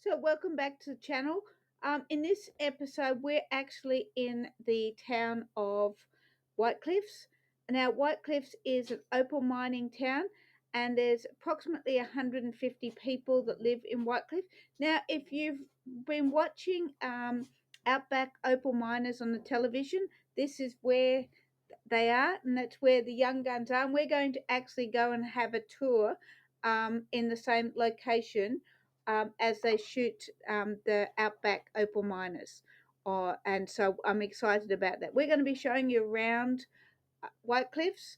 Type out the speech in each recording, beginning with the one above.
So welcome back to the channel. In this episode, we're actually in the town of White Cliffs. Now, White Cliffs is an opal mining town, and there's approximately 150 people that live in White Cliff. Now, if you've been watching Outback Opal Miners on the television, this is where they are, and that's where the young guns are. And we're going to actually go and have a tour in the same location as they shoot the Outback Opal Miners. And so I'm excited about that. We're going to be showing you around White Cliffs,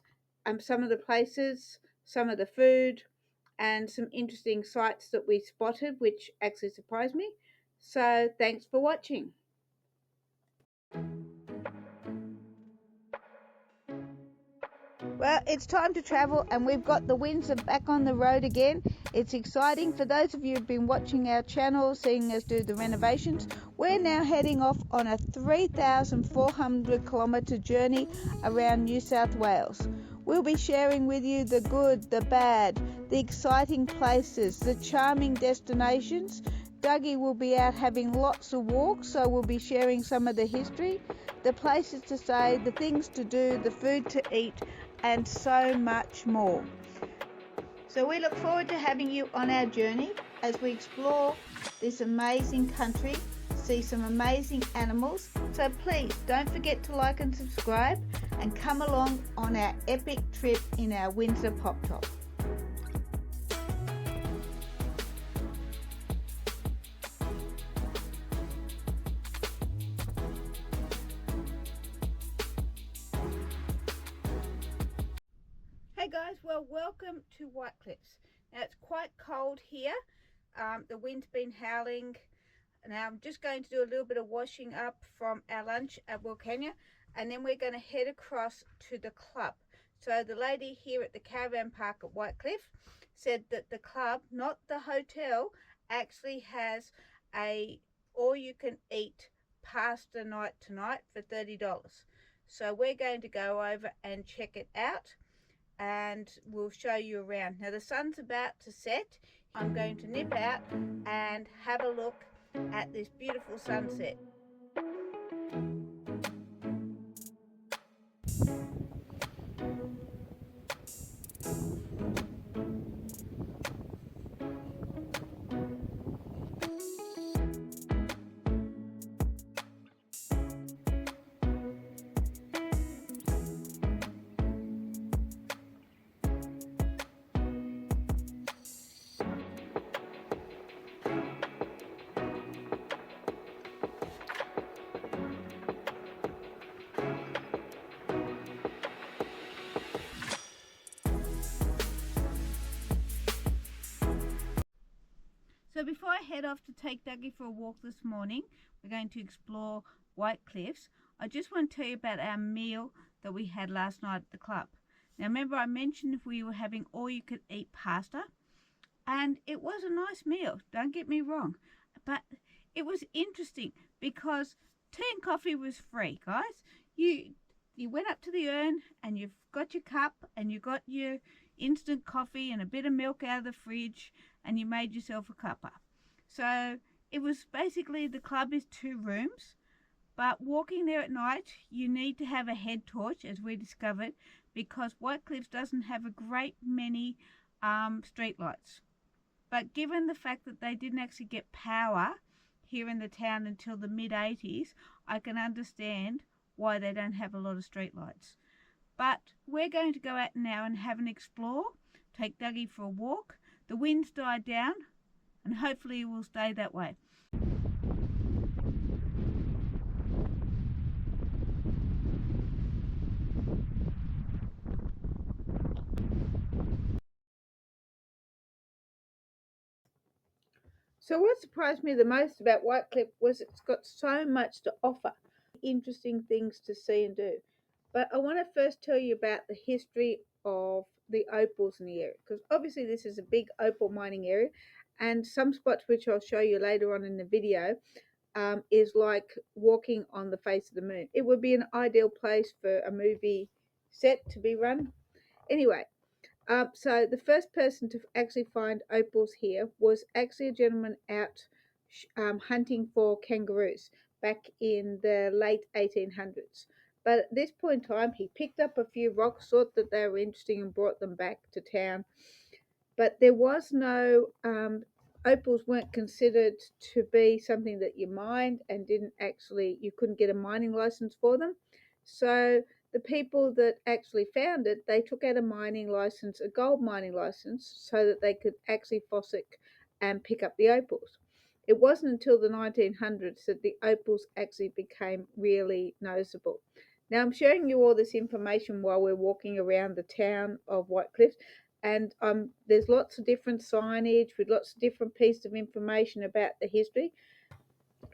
some of the places, some of the food, and some interesting sites that we spotted, which actually surprised me. So thanks for watching. Well, it's time to travel, and we've got the Windsor back on the road again. It's exciting. For those of you who've been watching our channel, seeing us do the renovations, we're now heading off on a 3,400 kilometre journey around New South Wales. We'll be sharing with you the good, the bad, the exciting places, the charming destinations. Dougie will be out having lots of walks, so we'll be sharing some of the history, the places to stay, the things to do, the food to eat, and so much more. So we look forward to having you on our journey as we explore this amazing country, see some amazing animals. So please don't forget to like and subscribe, and come along on our epic trip in our Windsor Pop Top. Hey guys, well, welcome to White Cliffs. Now it's quite cold here. The wind's been howling. Now I'm just going to do a little bit of washing up from our lunch at Wilcannia, and then we're going to head across to the club. So the lady here at the caravan park at White Cliff said that the club, not the hotel, actually has a all-you-can-eat pasta night tonight for $30. So we're going to go over and check it out, and we'll show you around. Now the sun's about to set. I'm going to nip out and have a look at this beautiful sunset. So before I head off to take Dougie for a walk this morning, we're going to explore White Cliffs. I just want to tell you about our meal that we had last night at the club. Now remember, I mentioned we were having all-you-could-eat pasta, and it was a nice meal, don't get me wrong, but it was interesting because tea and coffee was free, guys. You went up to the urn and you've got your cup and you got your instant coffee and a bit of milk out of the fridge, and you made yourself a cuppa. So it was basically, the club is 2 rooms, but walking there at night you need to have a head torch, as we discovered, because White Cliffs doesn't have a great many street lights. But given the fact that they didn't actually get power here in the town until the mid-80s, I can understand why they don't have a lot of street lights. But we're going to go out now and have an explore, take Dougie for a walk. The wind's died down, and hopefully it will stay that way. So what surprised me the most about White Cliff was it's got so much to offer, interesting things to see and do. But I want to first tell you about the history of the opals in the area, because obviously this is a big opal mining area, and some spots which I'll show you later on in the video is like walking on the face of the moon. It would be an ideal place for a movie set to be run. Anyway, so the first person to actually find opals here was actually a gentleman out hunting for kangaroos back in the late 1800s. But at this point in time, he picked up a few rocks, thought that they were interesting, and brought them back to town. But there was no opals weren't considered to be something that you mined, and you couldn't get a mining license for them. So the people that actually found it, they took out a mining license, a gold mining license, so that they could actually fossick and pick up the opals. It wasn't until the 1900s that the opals actually became really noticeable. Now I'm showing you all this information while we're walking around the town of White Cliffs, and there's lots of different signage with lots of different pieces of information about the history.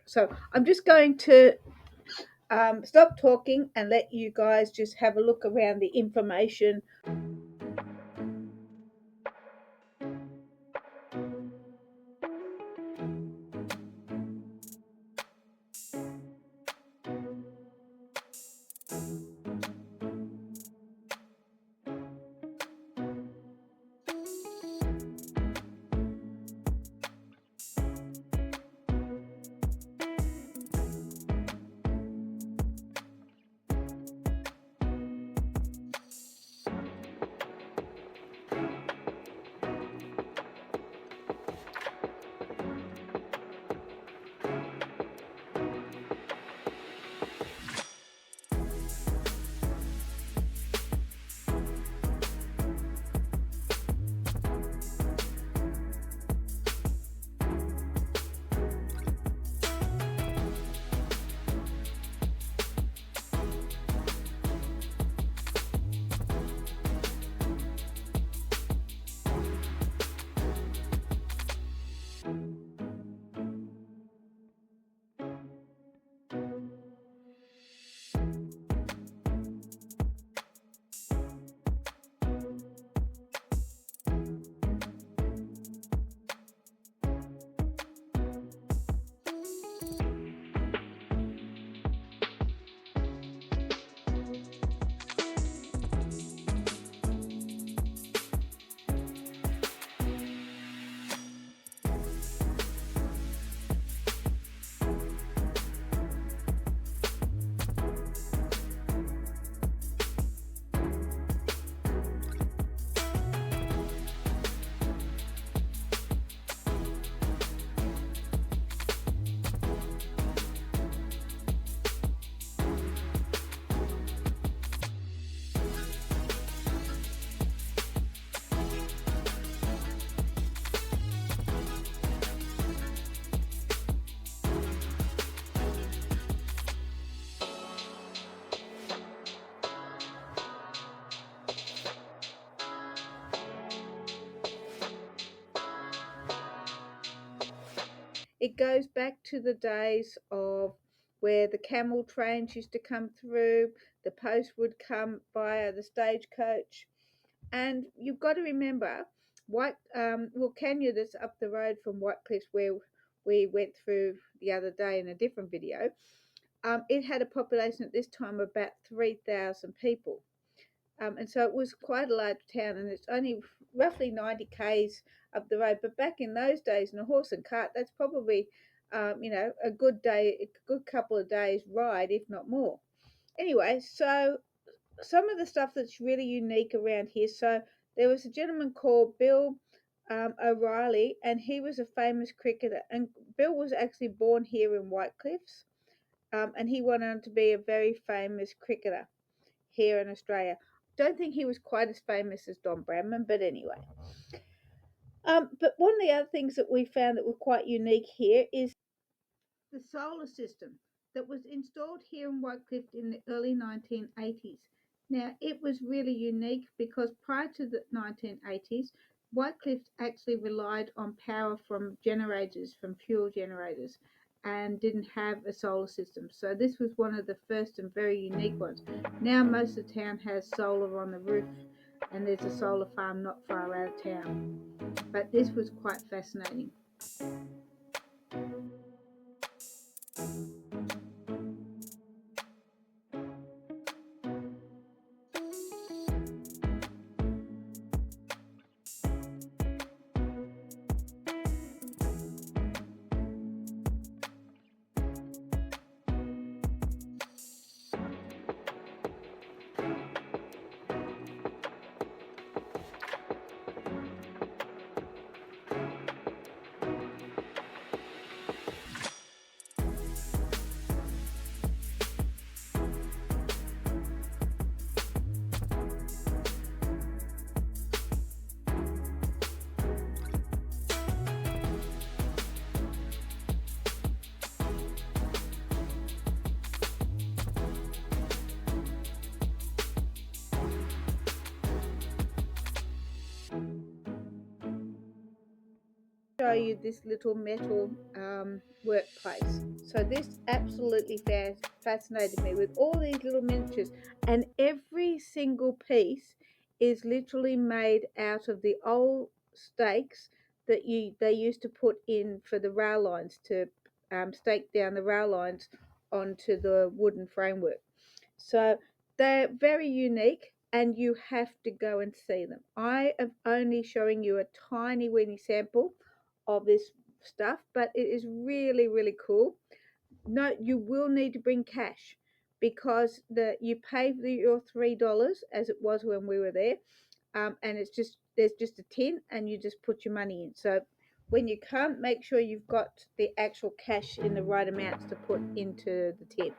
So I'm just going to stop talking and let you guys just have a look around the information. It goes back to the days of where the camel trains used to come through, the post would come via the stagecoach. And you've got to remember, Wilcannia, that's up the road from White Cliffs, where we went through the other day in a different video, it had a population at this time of about 3,000 people. And so it was quite a large town, and it's only roughly 90 k's up the road. But back in those days, in a horse and cart, that's probably, a good couple of days ride, if not more. Anyway, so some of the stuff that's really unique around here. So there was a gentleman called Bill O'Reilly, and he was a famous cricketer. And Bill was actually born here in White Cliffs, and he went on to be a very famous cricketer here in Australia. Don't think he was quite as famous as Don Bradman, but anyway. But one of the other things that we found that were quite unique here is the solar system that was installed here in Whitecliff in the early 1980s. Now, it was really unique because prior to the 1980s, Whitecliff actually relied on power from generators, from fuel generators, and didn't have a solar system. So this was one of the first and very unique ones. Now most of the town has solar on the roof, and there's a solar farm not far out of town. But this was quite fascinating. Show you this little metal workplace. So this absolutely fascinated me with all these little miniatures, and every single piece is literally made out of the old stakes that they used to put in for the rail lines to stake down the rail lines onto the wooden framework. So they're very unique, and you have to go and see them. I am only showing you a tiny weeny sample of this stuff, but it is really, really cool. Note, you will need to bring cash, because you pay your $3 as it was when we were there, and there's just a tin, and you just put your money in. So when you come, make sure you've got the actual cash in the right amounts to put into the tin.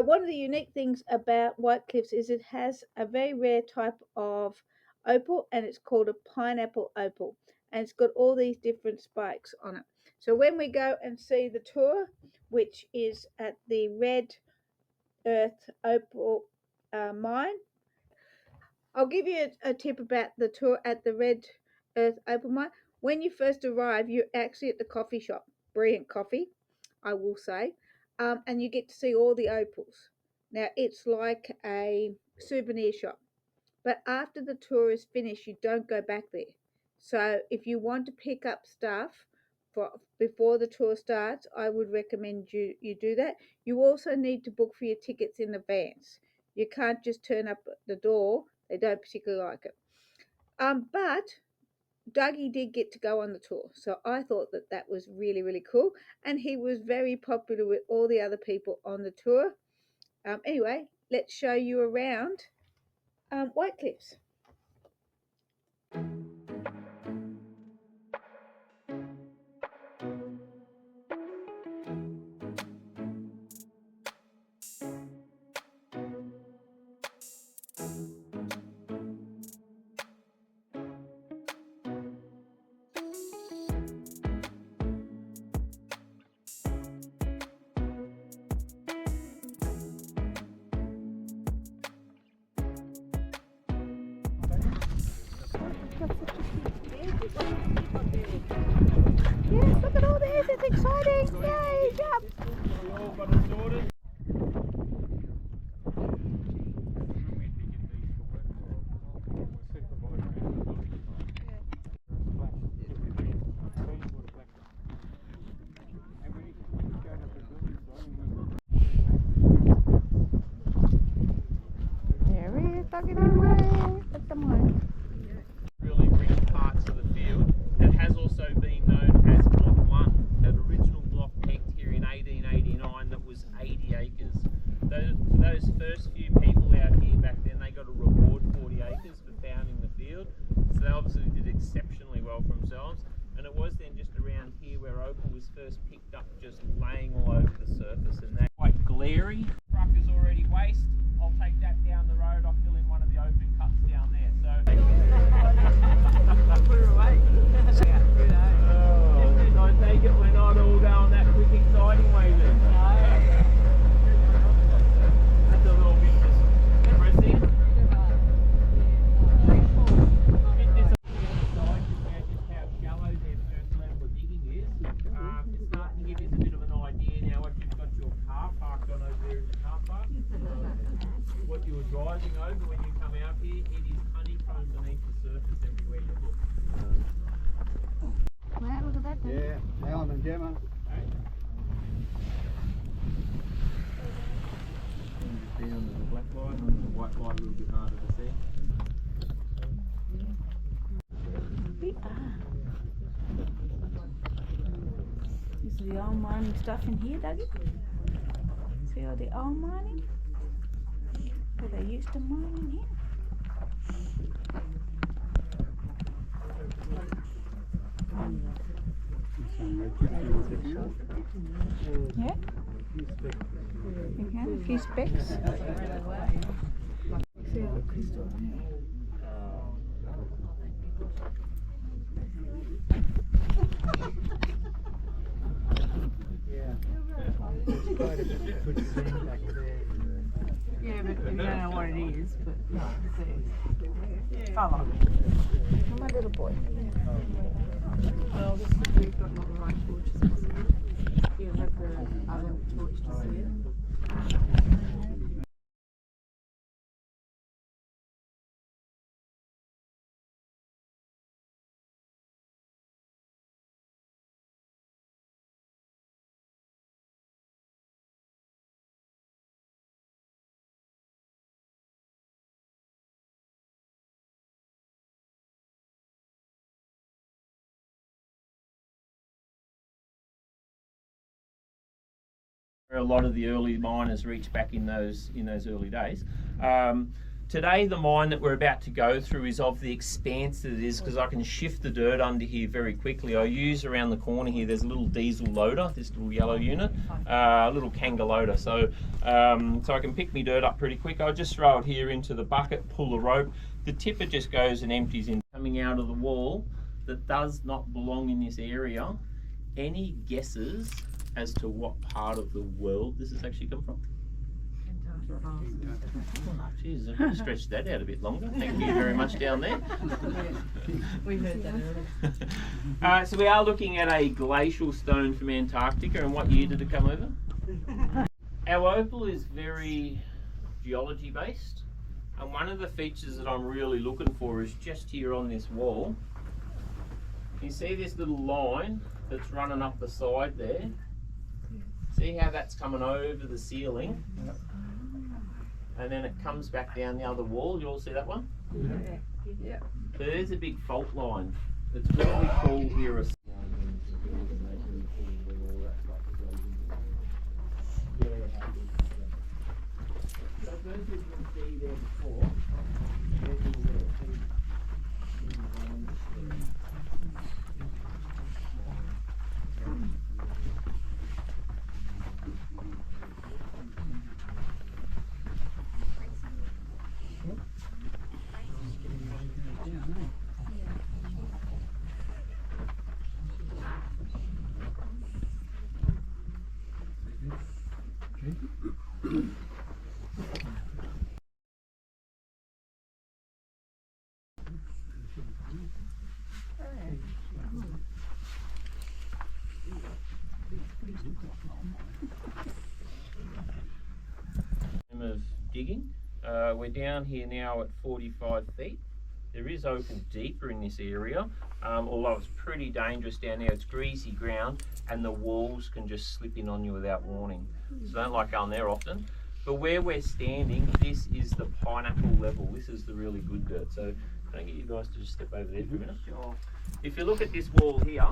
One of the unique things about White Cliffs is it has a very rare type of opal, and it's called a pineapple opal, and it's got all these different spikes on it. So when we go and see the tour, which is at the Red Earth Opal Mine, I'll give you a tip about the tour at the Red Earth Opal Mine. When you first arrive, you're actually at the coffee shop. Brilliant coffee, I will say. And you get to see all the opals. Now, it's like a souvenir shop. But after the tour is finished, you don't go back there. So if you want to pick up stuff before the tour starts, I would recommend you do that. You also need to book for your tickets in advance. You can't just turn up at the door. They don't particularly like it. But Dougie did get to go on the tour, so I thought that was really, really cool, and he was very popular with all the other people on the tour. Anyway, let's show you around White Cliffs. Yes, look at all this, it's exciting! Yay, jump! There he is, Dougie Dog at the mine. Really rich parts of the field. It has also been known as Block 1, an original block pegged here in 1889 that was 80 acres. The driving over when you come out here, it is honeycomb beneath the surface everywhere you look. Wow, look at that. Yeah, Alan and Gemma. Down to the black light, and the white light a little bit harder to see. This is the old mining stuff in here, Dougie. See all the old mining? Where they used to mine in here. Yeah? Okay, a few specks. See all the crystal there. Yeah, but we don't know what it is, but no, colour. My little boy. Well, this is, we've got not the right torches. You'll have the other torch to see it. Where a lot of the early miners reached back in those early days. Today the mine that we're about to go through is of the expanse that it is, because I can shift the dirt under here very quickly. I use around the corner here, there's a little diesel loader, this little yellow unit, a little Kanga loader. So I can pick my dirt up pretty quick. I'll just throw it here into the bucket, pull the rope. The tipper just goes and empties in. Coming out of the wall that does not belong in this area. Any guesses as to what part of the world this has actually come from? Oh, geez, I could have stretched that out a bit longer. Thank you very much down there. We heard that earlier. So we are looking at a glacial stone from Antarctica. And what year did it come over? Our opal is very geology based, and one of the features that I'm really looking for is just here on this wall. You see this little line that's running up the side there? See how that's coming over the ceiling? Yep. And then it comes back down the other wall. You all see that one? Yeah. So there's a big fault line. It's what we call here a... So those you can see there before, of digging. We're down here now at 45 feet. There is open deeper in this area, although it's pretty dangerous down there. It's greasy ground and the walls can just slip in on you without warning. So I don't like going there often. But where we're standing, this is the pineapple level. This is the really good dirt. So can I get you guys to just step over there for a minute? Sure. If you look at this wall here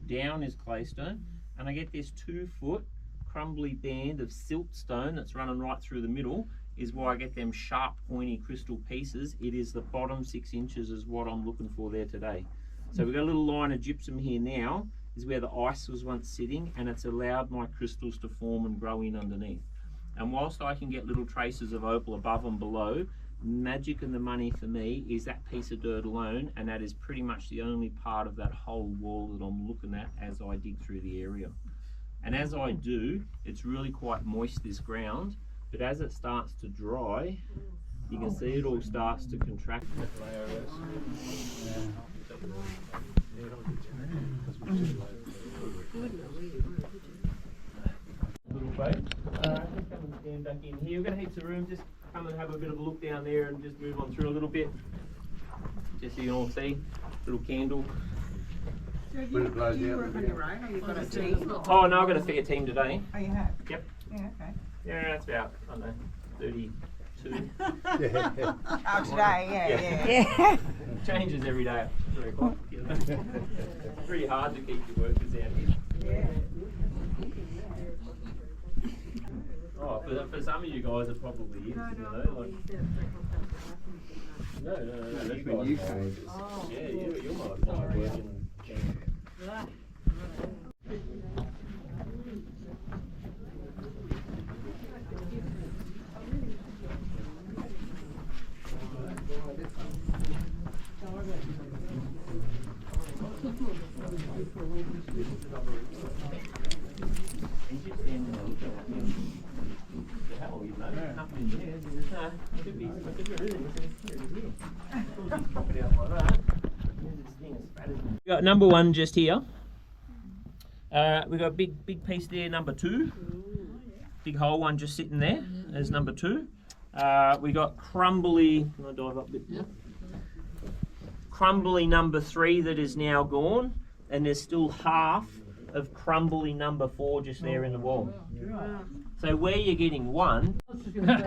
down is claystone, and I get this 2-foot crumbly band of siltstone that's running right through the middle, is why I get them sharp pointy crystal pieces. It is the bottom 6 inches is what I'm looking for there today. So we've got a little line of gypsum here now, is where the ice was once sitting, and it's allowed my crystals to form and grow in underneath. And whilst I can get little traces of opal above and below, magic and the money for me is that piece of dirt alone, and that is pretty much the only part of that whole wall that I'm looking at as I dig through the area. And as I do, it's really quite moist, this ground, but as it starts to dry, you can see it all starts to contract. Little boat. Come and stand back in here. We've got heaps of room. Just come and have a bit of a look down there and just move on through a little bit. Just so you can all see. Little candle. So you work on your own, or you've got a team? Oh no, I've got a fair team today. Oh, you have? Yep. Yeah, okay. Yeah, that's about, I don't know, 32. Oh, today, Yeah. Changes every day at 3 o'clock. It's pretty hard to keep your workers out here. Yeah. Oh, for some of you guys it probably is, you know. Like, no, that's when you came. Yeah, you're my working. We got number 1 just here. We got a big piece there, number 2. Big whole one just sitting there as number 2. We got crumbly. Can I dive up a bit? Yeah. Crumbly number 3 that is now gone, and there's still half of crumbly number 4 just there in the wall. So where you're getting 1. No.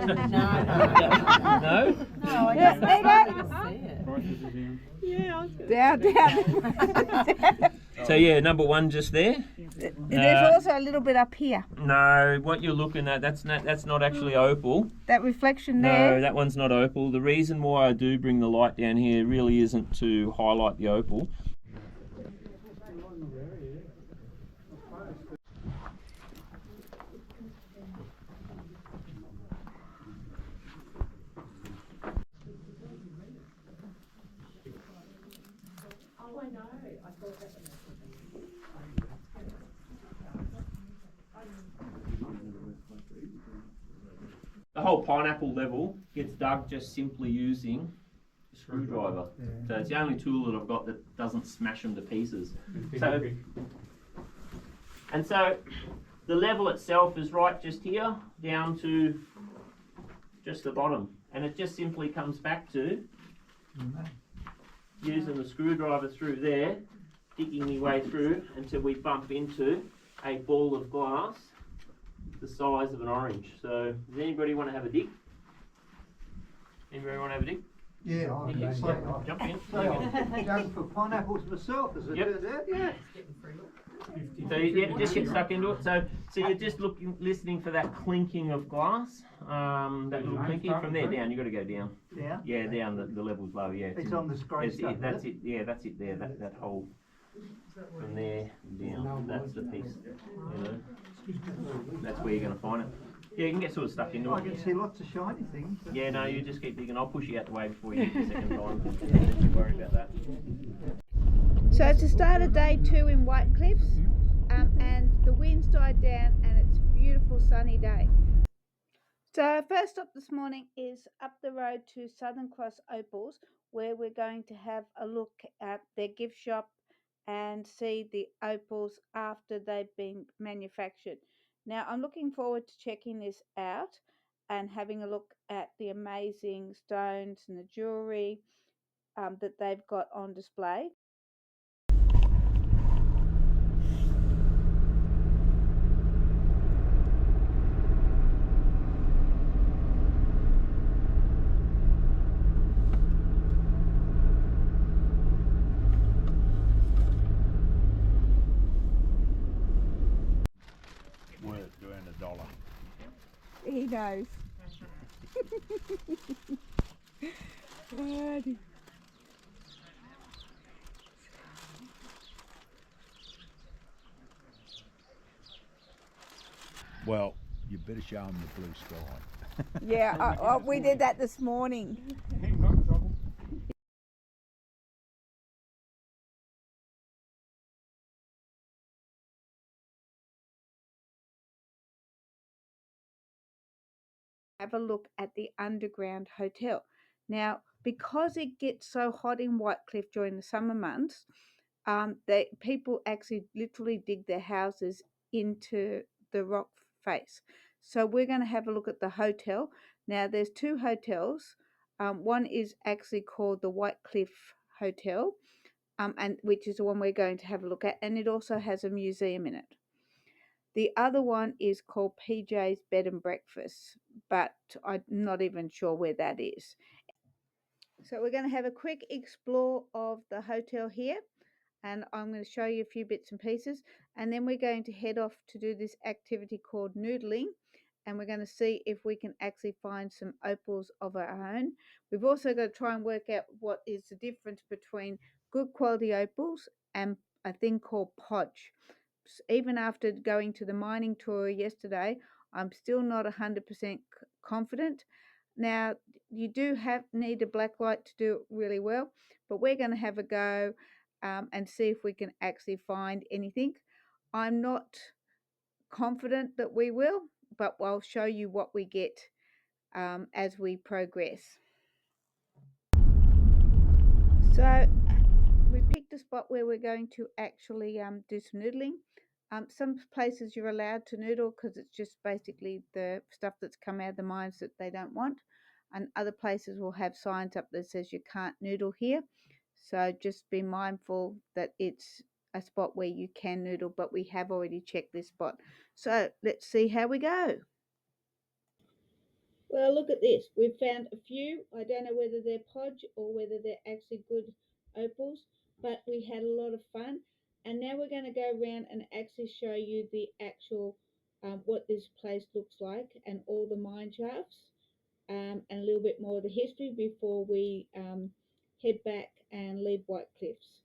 No, I just down. So yeah, number 1 just there. There's also a little bit up here. No, what you're looking at, that's not actually opal. That reflection there. No, that one's not opal. The reason why I do bring the light down here really isn't to highlight the opal. The whole pineapple level gets dug just simply using a screwdriver. So it's the only tool that I've got that doesn't smash them to pieces. So the level itself is right just here down to just the bottom, and it just simply comes back to using the screwdriver through there, digging my way through until we bump into a ball of glass the size of an orange. So does anybody want to have a dig? Anybody want to have a dig? Yeah, Jump in. going for pineapples myself as it turns out, yeah. So you just get stuck into it. So you're just listening for that clinking of glass. That little clinking from there down. You got to go down. Yeah. Yeah, down. The level's low. Yeah. It's on the screen stuff. That's it. Yeah, that's it. There. That whole from there down. That's the piece. You know. That's where you're going to find it. Yeah, you can get sort of stuck into it. I can see lots of shiny things. Yeah, no, you just keep digging. I'll push you out the way before you hit the second time. Don't worry about that. So it's the start of day 2 in White Cliffs, and the wind's died down and it's a beautiful sunny day. So our first stop this morning is up the road to Southern Cross Opals, where we're going to have a look at their gift shop and see the opals after they've been manufactured. Now I'm looking forward to checking this out and having a look at the amazing stones and the jewellery that they've got on display. Worth doing $1. He knows. Well, you better show them the blue sky. Yeah, we did that this morning. Have a look at the underground hotel. Now, because it gets so hot in Whitecliff during the summer months, people actually literally dig their houses into the rock face. So we're going to have a look at the hotel. Now there's two hotels. One is actually called the White Cliff Hotel, and which is the one we're going to have a look at, and it also has a museum in it. The other one is called PJ's Bed and Breakfast, but I'm not even sure where that is. So we're going to have a quick explore of the hotel here, and I'm going to show you a few bits and pieces, and then we're going to head off to do this activity called noodling, and we're going to see if we can actually find some opals of our own. We've also got to try and work out what is the difference between good quality opals and a thing called podge. Even after going to the mining tour yesterday, I'm still not 100% confident. Now, you do need a black light to do it really well, but we're going to have a go and see if we can actually find anything. I'm not confident that we will, but I'll show you what we get as we progress. So we picked a spot where we're going to actually do some noodling. Some places you're allowed to noodle because it's just basically the stuff that's come out of the mines that they don't want, and other places will have signs up that says you can't noodle here. So just be mindful that it's a spot where you can noodle, but we have already checked this spot. So let's see how we go. Well, look at this. We've found a few. I don't know whether they're podge or whether they're actually good opals, but we had a lot of fun. And now we're going to go around and actually show you the actual what this place looks like and all the mine shafts, and a little bit more of the history before we head back and leave White Cliffs.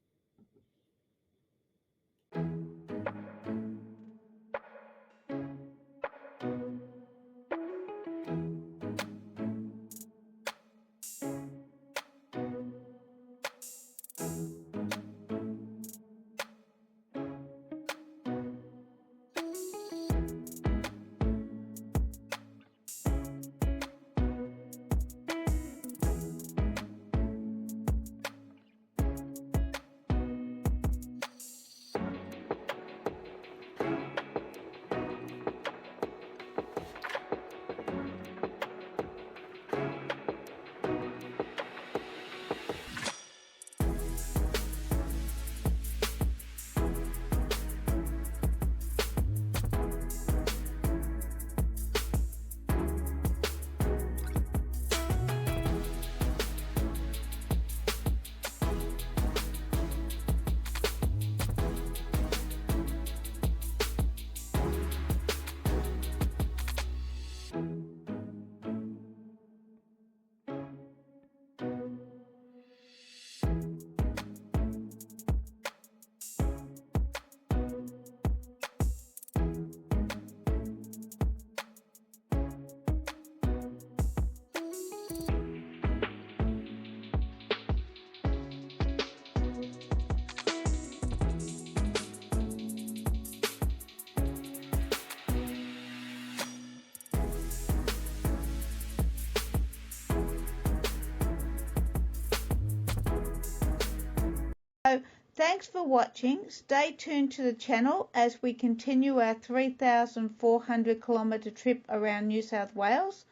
So thanks for watching. Stay tuned to the channel as we continue our 3,400 kilometre trip around New South Wales,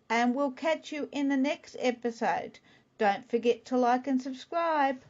and we'll catch you in the next episode. Don't forget to like and subscribe.